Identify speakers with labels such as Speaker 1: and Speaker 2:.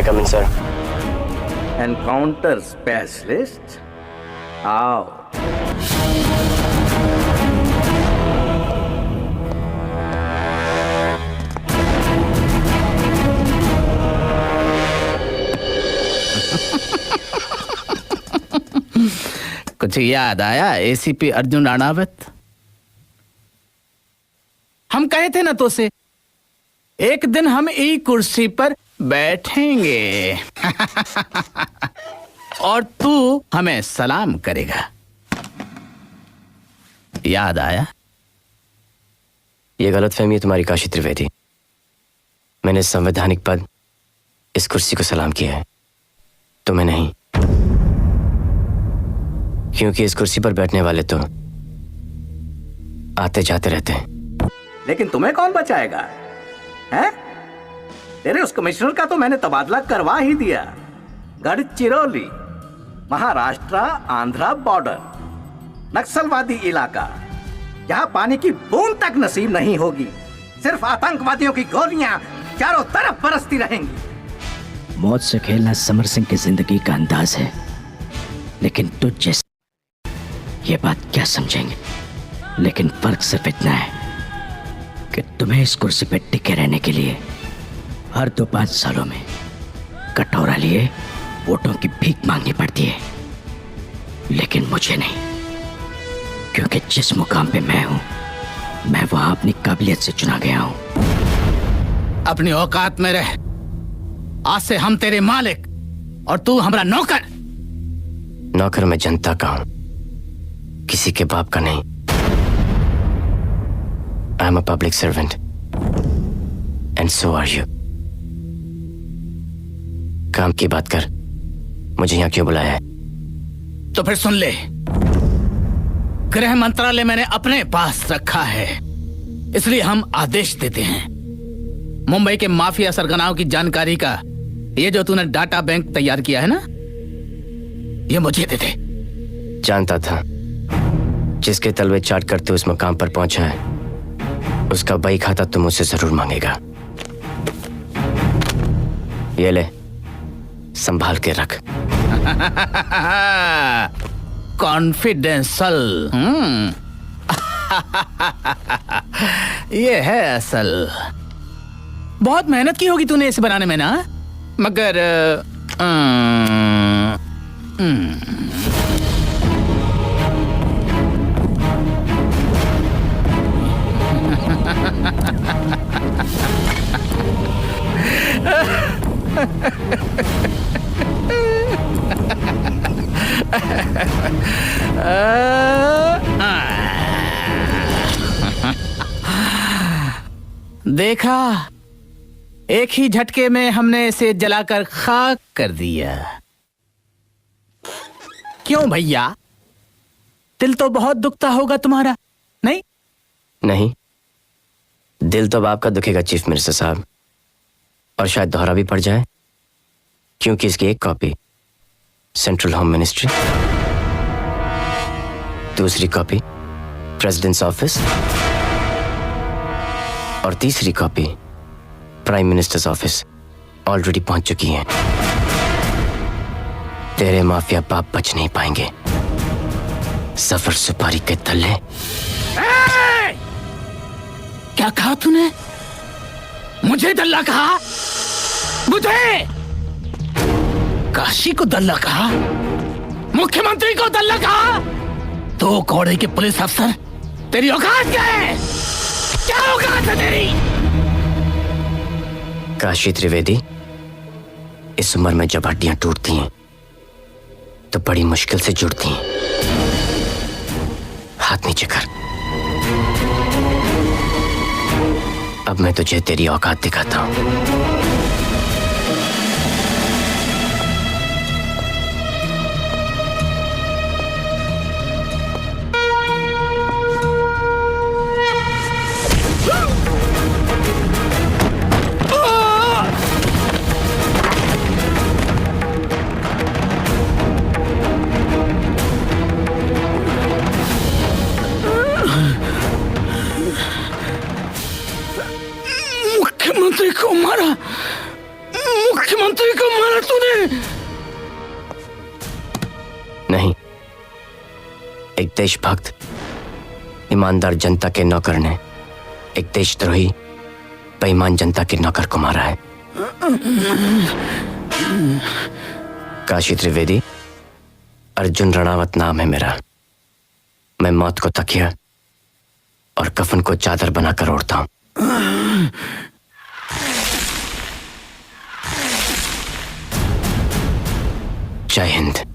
Speaker 1: कम इन sir?
Speaker 2: Encounter specialist, आओ। कुछ याद आया एसीपी अर्जुन राणावत? हम कहे थे ना तो से एक दिन हम ई कुर्सी पर बैठेंगे और तू हमें सलाम करेगा। याद आया?
Speaker 1: ये गलतफहमी है तुम्हारी काशी त्रिवेदी। मैंने संवैधानिक पद इस कुर्सी को सलाम किया है, तुम्हें नहीं। क्योंकि इस कुर्सी पर बैठने वाले तो आते जाते रहते हैं।
Speaker 2: लेकिन तुम्हें कौन बचाएगा? हैं? तेरे उस कमिश्नर का तो मैंने तबादला करवा ही दिया। गढ़चिरौली, महाराष्ट्र आंध्रा बॉर्डर, नक्सलवादी इलाका, जहां पानी की बूंद तक नसीब नहीं होगी। सिर्फ आतंकवादियों की गोलियां चारों तरफ बरसती रहेंगी।
Speaker 3: मौत से खेलना समर सिंह की जिंदगी का अंदाज है, लेकिन तुझ जैसे ये बात क्या समझेंगे। लेकिन फर्क सिर्फ इतना है कि तुम्हें इस कुर्सी पे टिके रहने के लिए हर 2-5 सालों में कटोरा लिए वोटों की भीख मांगनी पड़ती है, लेकिन मुझे नहीं। क्योंकि जिस मुकाम पे मैं हूं, मैं वहां अपनी काबिलियत से चुना गया हूं।
Speaker 2: अपनी औकात में रह। आज से हम तेरे मालिक और तू हमारा नौकर।
Speaker 1: नौकर मैं जनता का हूं, किसी के बाप का नहीं। I am a public servant and so are you. काम की बात कर, मुझे यहां क्यों बुलाया है?
Speaker 2: तो फिर सुन ले, गृह मंत्रालय मैंने अपने पास रखा है, इसलिए हम आदेश देते हैं। मुंबई के माफिया सरगनाओं की जानकारी का ये जो तूने डाटा बैंक तैयार किया है ना, ये मुझे दे दे।
Speaker 1: जानता था जिसके तलवे चाट करते उस मकाम पर पहुंचा है, उसका बही खाता तुम मुझसे जरूर मांगेगा। ये ले, संभाल के रख।
Speaker 2: कॉन्फिडेंशियल। ये है असल। बहुत मेहनत की होगी तूने इसे बनाने में ना, मगर देखा, एक ही झटके में हमने इसे जलाकर खाक कर दिया। क्यों भैया, दिल तो बहुत दुखता होगा तुम्हारा, नहीं?
Speaker 1: नहीं, दिल तो बाप का दुखेगा चीफ मिनिस्टर साहब, और शायद दोहरा भी पड़ जाए, क्योंकि इसकी एक कॉपी सेंट्रल होम मिनिस्ट्री, दूसरी कॉपी प्रेसिडेंट्स ऑफिस और तीसरी copy prime minister's office already पहुंच चुकी हैं। तेरे माफिया बाप बच नहीं पाएंगे। सफर सुपारी के तले।
Speaker 2: क्या कहा तूने? मुझे दल्ला कहा? मुझे? काशी को दल्ला कहा? मुख्यमंत्री को दल्ला कहा? तो कौड़े के पुलिस अफसर, तेरी औकात क्या है? क्या औकात है तेरी?
Speaker 1: काशी त्रिवेदी, इस उम्र में जब हड्डियां टूटती हैं तो बड़ी मुश्किल से जुड़ती हैं। हाथ नीचे कर। अब मैं तुझे तेरी औकात दिखाता हूं।
Speaker 2: मुख्यमंत्री को मारा।
Speaker 3: मुख्यमंत्री को मारा तूने?
Speaker 1: नहीं, एक देशभक्त ईमानदार जनता के नौकर ने एक देशद्रोही बेईमान जनता के नौकर को मारा है। काशी त्रिवेदी, अर्जुन रणावत नाम है मेरा। मैं मौत को तकिया और कफन को चादर बनाकर ओढ़ता हूं। जय हिंद।